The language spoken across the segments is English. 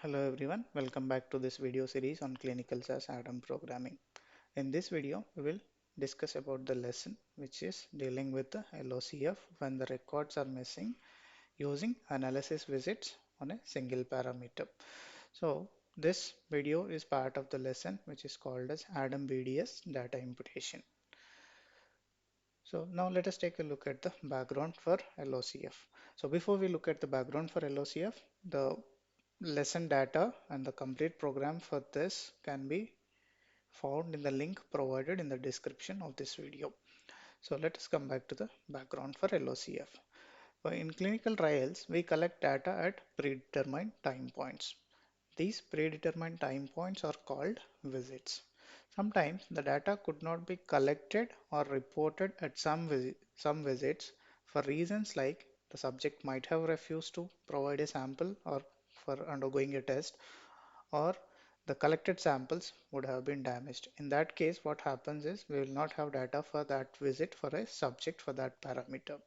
Hello everyone, welcome back to this video series on clinical SAS ADaM programming. In this video, we will discuss about the lesson which is dealing with the LOCF when the records are missing using analysis visits on a single parameter. So this video is part of the lesson which is called as ADaM BDS data imputation. So now let us take a look at the background for LOCF. So before we look at the background for LOCF, the lesson data and the complete program for this can be found in the link provided in the description of this video. So let us come back to the background for LOCF. In clinical trials, we collect data at predetermined time points. These predetermined time points are called visits. Sometimes the data could not be collected or reported at some visits for reasons like the subject might have refused to provide a sample or for undergoing a test, or the collected samples would have been damaged. In that case, what happens is we will not have data for that visit for a subject for that parameter.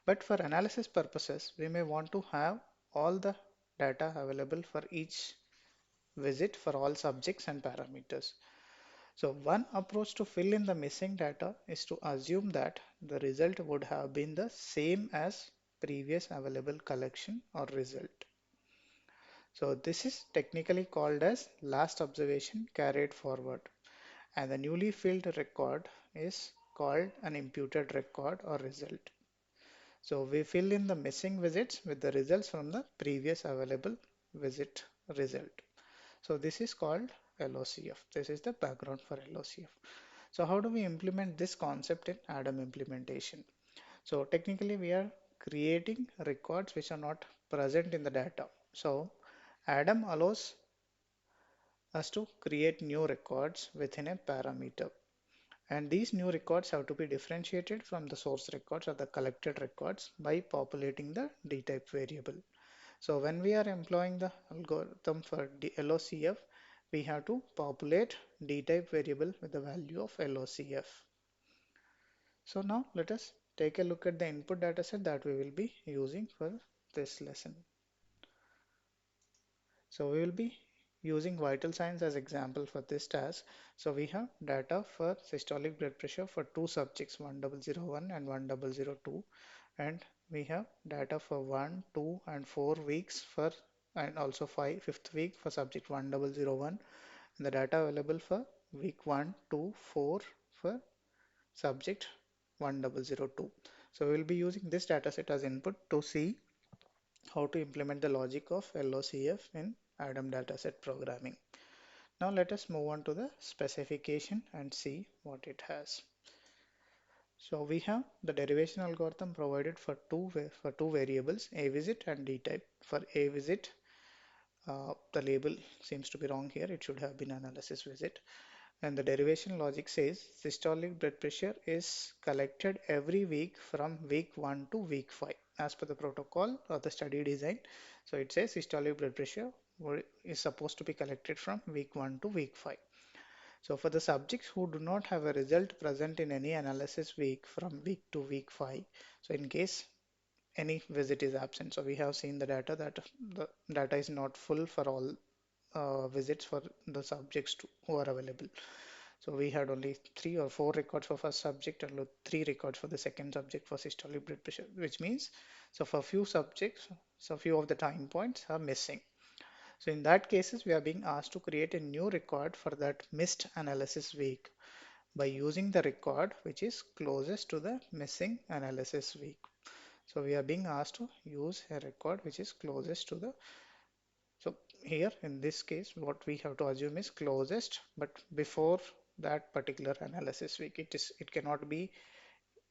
But for analysis purposes, we may want to have all the data available for each visit for all subjects and parameters. So one approach to fill in the missing data is to assume that the result would have been the same as previous available collection or result. So this is technically called as last observation carried forward, and the newly filled record is called an imputed record or result. So we fill in the missing visits with the results from the previous available visit result. So this is called LOCF. This is the background for LOCF. So how do we implement this concept in ADaM implementation? So technically we are creating records which are not present in the data. So ADaM allows us to create new records within a parameter. And these new records have to be differentiated from the source records or the collected records by populating the dtype variable. So when we are employing the algorithm for the LOCF, we have to populate dtype variable with the value of LOCF. So now let us take a look at the input dataset that we will be using for this lesson. So we will be using vital signs as example for this task. So we have data for systolic blood pressure for two subjects 1001 and 1002, and we have data for 1, 2 and 4 weeks for, and also fifth week for subject 1001, and the data available for week 1, 2, 4 for subject 1002. So we will be using this dataset as input to see how to implement the logic of LOCF in ADaM dataset programming. Now let us move on to the specification and see what it has. So we have the derivation algorithm provided for two variables, a visit and d type. For a visit, the label seems to be wrong here. It should have been analysis visit. And the derivation logic says systolic blood pressure is collected every week from week 1 to week 5 as per the protocol or the study design. So it says systolic blood pressure is supposed to be collected from week 1 to week 5. So for the subjects who do not have a result present in any analysis week from week to week 5, so in case any visit is absent, so we have seen the data that the data is not full for all visits for the subjects who are available. So we had only 3 or 4 records for first subject and 3 records for the second subject for systolic blood pressure, which means so for few subjects, so few of the time points are missing. So in that cases, we are being asked to create a new record for that missed analysis week by using the record which is closest to the missing analysis week. So we are being asked to use a record which is closest to the, so here in this case what we have to assume is closest, but before that particular analysis week. It cannot be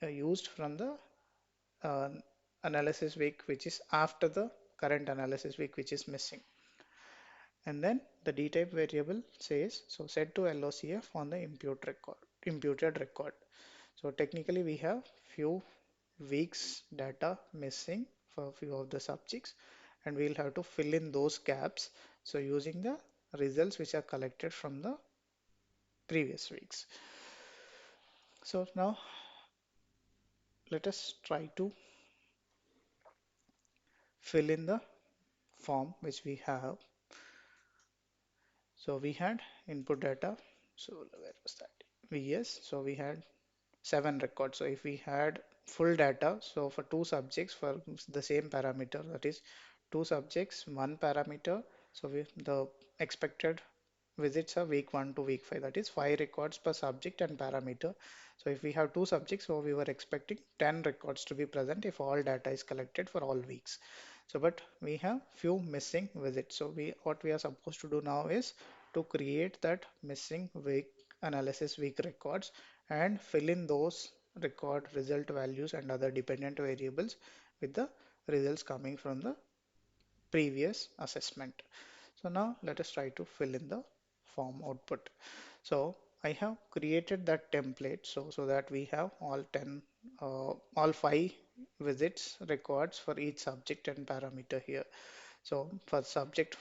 used from the uh, analysis week which is after the current analysis week which is missing. And then the dtype variable says so set to LOCF on the imputed record. So technically we have few weeks data missing for few of the subjects, and we'll have to fill in those gaps, so using the results which are collected from the previous weeks. So now let us try to fill in the form which we have. So we had input data. So where was that? VS. So we had 7 records. So if we had full data, so for two subjects for the same parameter, that is two subjects, one parameter. So the expected visits are week 1 to week 5, that is 5 records per subject and parameter. So if we have two subjects, so we were expecting 10 records to be present if all data is collected for all weeks. So but we have few missing visits. So what we are supposed to do now is to create that missing week analysis week records and fill in those record result values and other dependent variables with the results coming from the previous assessment. So now let us try to fill in the form output. So I have created that template so that we have all 5 visits records for each subject and parameter here. So for subject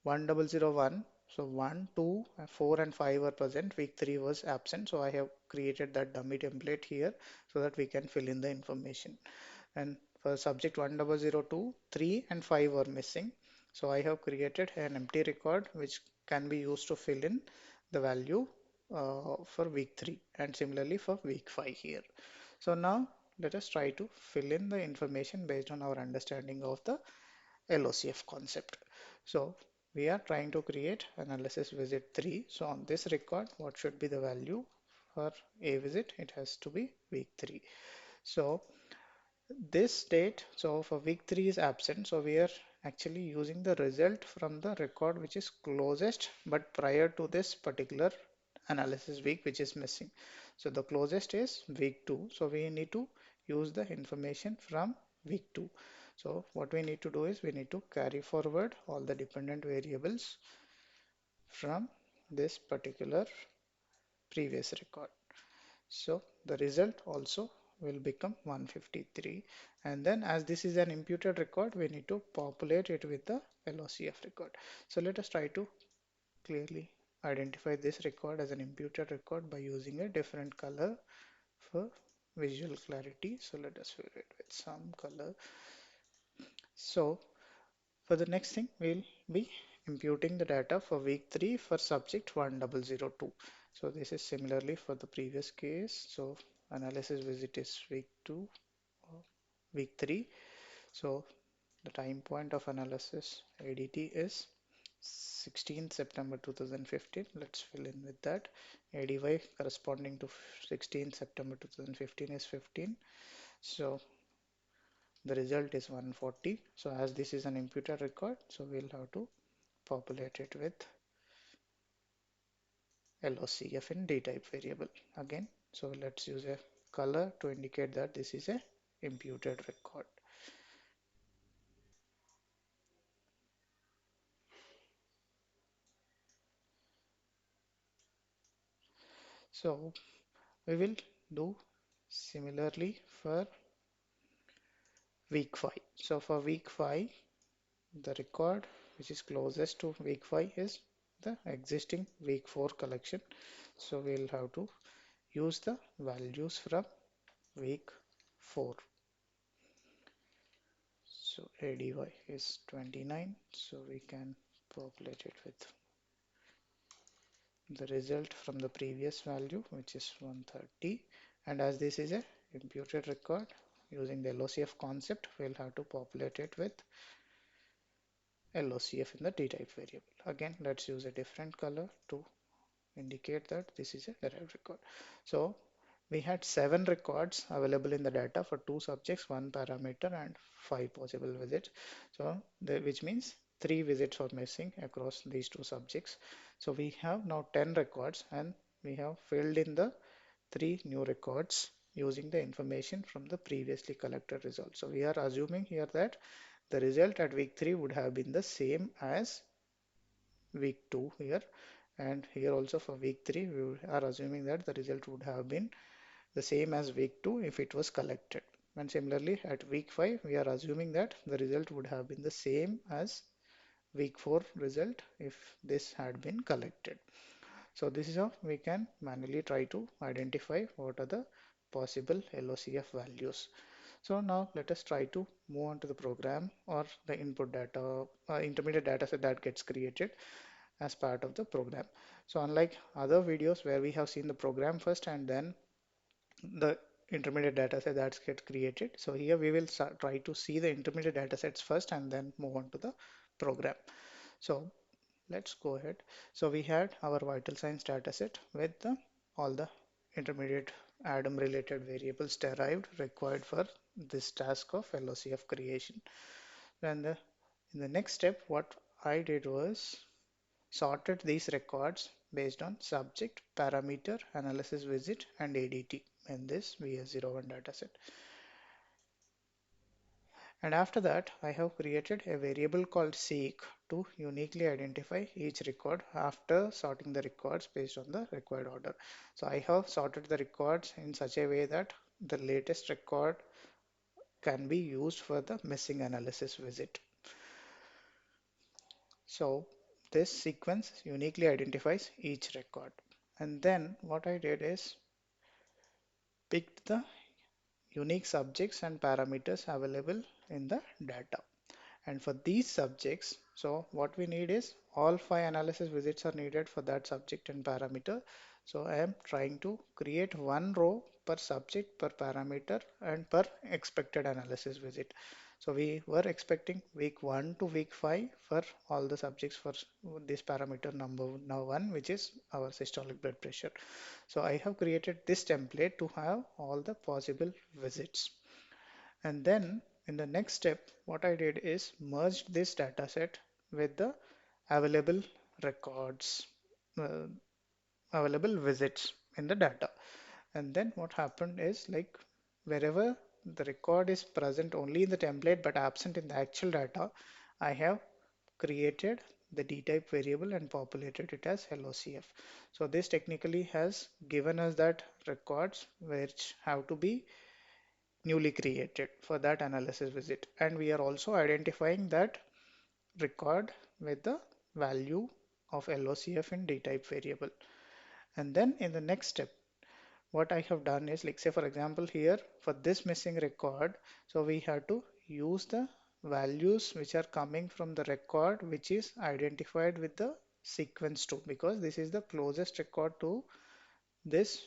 1001, so 1, 2, 4 and 5 were present, week 3 was absent. So I have created that dummy template here so that we can fill in the information. And for subject 1002, 3 and 5 were missing. So I have created an empty record which can be used to fill in the value for week 3 and similarly for week 5 here. So now let us try to fill in the information based on our understanding of the LOCF concept. So we are trying to create analysis visit 3. So on this record, what should be the value for a visit? It has to be week 3. So this date, so for week 3 is absent, so we are actually using the result from the record which is closest but prior to this particular analysis week which is missing. So the closest is week 2, so we need to use the information from week 2. So what we need to do is we need to carry forward all the dependent variables from this particular previous record. So the result also will become 153, and then as this is an imputed record, we need to populate it with the LOCF record. So let us try to clearly identify this record as an imputed record by using a different color for visual clarity. So let us fill it with some color. So for the next thing, we'll be imputing the data for week 3 for subject 1002. So this is similarly for the previous case. So analysis visit is week 2, week 3. So the time point of analysis ADT is 16th September 2015. Let's fill in with that. ADY corresponding to 16th September 2015 is 15. So the result is 140. So as this is an imputed record, so we'll have to populate it with LOCF in dtype variable again. So let's use a color to indicate that this is a imputed record. So we will do similarly for week 5. So for week 5, the record which is closest to week 5 is the existing week 4 collection. So we'll have to use the values from week 4. So ADY is 29, so we can populate it with the result from the previous value, which is 130. And as this is a imputed record, using the LOCF concept, we'll have to populate it with LOCF in the dtype variable. Again, let's use a different color to indicate that this is a derived record. So we had 7 records available in the data for 2 subjects, 1 parameter and 5 possible visits. So which means 3 visits were missing across these 2 subjects. So we have now 10 records and we have filled in the 3 new records using the information from the previously collected results. So we are assuming here that the result at week 3 would have been the same as week 2 here, and here also for week 3 we are assuming that the result would have been the same as week 2 if it was collected. And similarly at week 5 we are assuming that the result would have been the same as week 4 result if this had been collected. So this is how we can manually try to identify what are the possible LOCF values. So now let us try to move on to the program or the input data, intermediate data set that gets created. as part of the program. So unlike other videos where we have seen the program first and then the intermediate data set that gets created. So here we will try to see the intermediate data sets first and then move on to the program. So let's go ahead. So we had our vital signs data set with all the intermediate ADaM related variables derived required for this task of LOCF creation. And in the next step, what I did was sorted these records based on subject, parameter, analysis visit, and ADT in this VS01 dataset. And after that, I have created a variable called seek to uniquely identify each record after sorting the records based on the required order. So I have sorted the records in such a way that the latest record can be used for the missing analysis visit. So this sequence uniquely identifies each record. And then what I did is picked the unique subjects and parameters available in the data. And for these subjects, so what we need is all 5 analysis visits are needed for that subject and parameter. So I am trying to create one row per subject, per parameter, and per expected analysis visit. So we were expecting week 1 to week 5 for all the subjects for this parameter number now 1, which is our systolic blood pressure. So I have created this template to have all the possible visits. And then in the next step, what I did is merged this data set with the available records, uh, available visits in the data. And then what happened is like wherever the record is present only in the template but absent in the actual data, I have created the dtype variable and populated it as LOCF. So this technically has given us that records which have to be newly created for that analysis visit, and we are also identifying that record with the value of LOCF in dtype variable. And then in the next step, what I have done is like say for example here for this missing record, so we have to use the values which are coming from the record which is identified with the sequence 2, because this is the closest record to this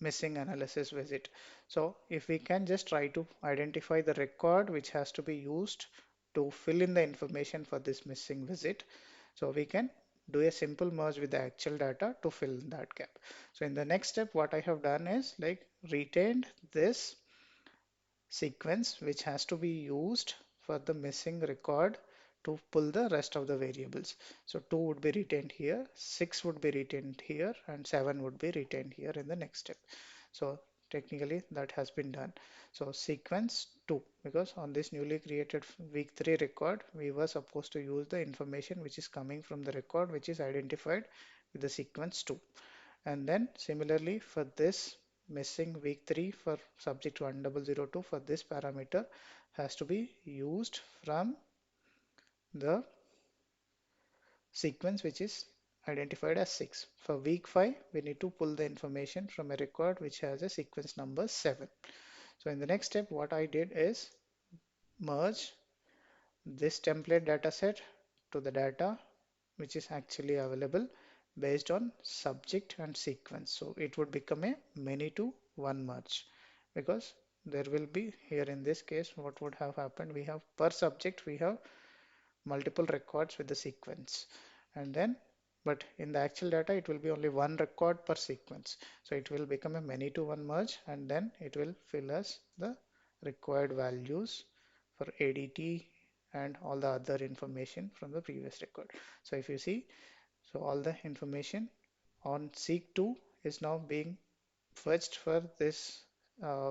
missing analysis visit. So if we can just try to identify the record which has to be used to fill in the information for this missing visit, so we can do a simple merge with the actual data to fill in that gap. So in the next step, what I have done is like retained this sequence which has to be used for the missing record to pull the rest of the variables. So 2 would be retained here, 6 would be retained here, and 7 would be retained here in the next step. So technically that has been done. So sequence 2, because on this newly created week 3 record, we were supposed to use the information which is coming from the record which is identified with the sequence 2. And then similarly for this missing week 3 for subject 1002 for this parameter has to be used from the sequence which is identified as 6. For week 5 we need to pull the information from a record which has a sequence number 7. So in the next step what I did is merge this template dataset to the data which is actually available based on subject and sequence. So it would become a many to one merge, because there will be here in this case what would have happened, we have per subject we have multiple records with the sequence, and then but in the actual data it will be only one record per sequence. So it will become a many to one merge, and then it will fill us the required values for ADT and all the other information from the previous record. So if you see, so all the information on seek 2 is now being fetched for this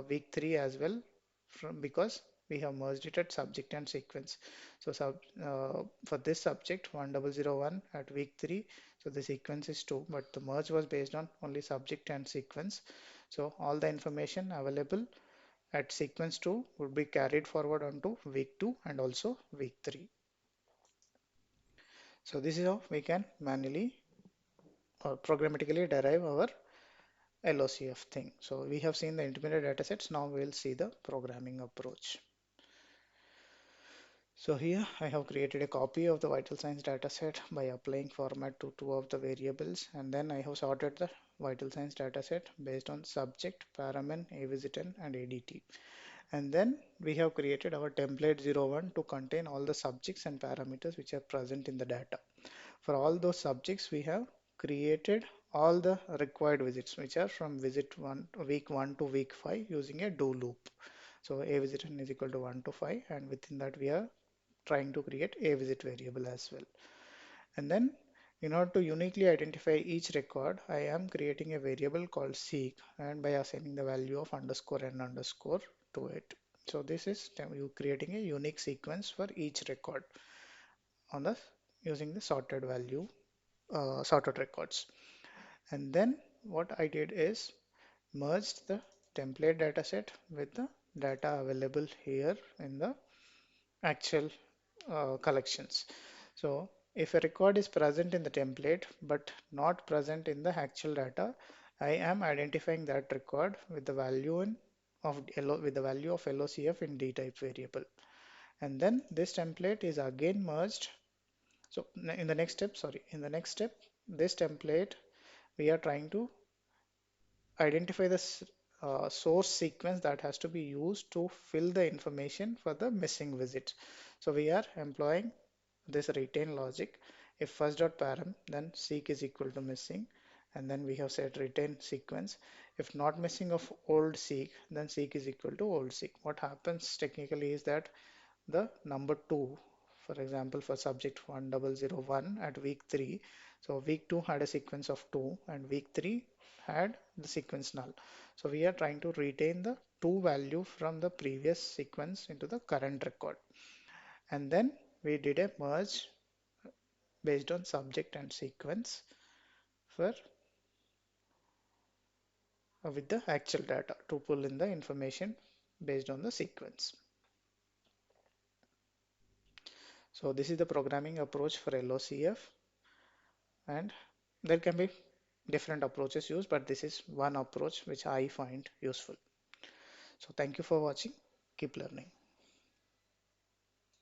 week 3 as well, from because we have merged it at subject and sequence. So for this subject 1001 at week 3, so the sequence is 2, but the merge was based on only subject and sequence. So all the information available at sequence 2 would be carried forward onto week 2 and also week 3. So this is how we can manually or programmatically derive our LOCF thing. So we have seen the intermediate datasets. Now we'll see the programming approach. So here I have created a copy of the vital signs dataset by applying format to two of the variables, and then I have sorted the vital signs dataset based on subject, paramin, avisitin, and ADT. And then we have created our template 01 to contain all the subjects and parameters which are present in the data. For all those subjects, we have created all the required visits, which are from visit 1, week 1 to week 5 using a do loop. So a visit n is equal to 1 to 5, and within that we are trying to create a visit variable as well. And then in order to uniquely identify each record, I am creating a variable called seek, and by assigning the value of underscore n underscore to it. So this is you creating a unique sequence for each record on the using the sorted value sorted records. And then what I did is merged the template dataset with the data available here in the actual collections. So if a record is present in the template but not present in the actual data, I am identifying that record with the value with the value of LOCF in D type variable. And then this template is again merged. So in the next step, this template we are trying to identify the source sequence that has to be used to fill the information for the missing visit. So we are employing this retain logic. If first dot param, then seek is equal to missing, and then we have set retain sequence. If not missing of old seek, then seek is equal to old seek. What happens technically is that the number 2, for example, for subject 1001 at week 3, so week 2 had a sequence of 2 and week 3 had the sequence null. So we are trying to retain the 2 value from the previous sequence into the current record. And then we did a merge based on subject and sequence for with the actual data to pull in the information based on the sequence. So this is the programming approach for LOCF, and there can be different approaches used, but this is one approach which I find useful. So thank you for watching. Keep learning.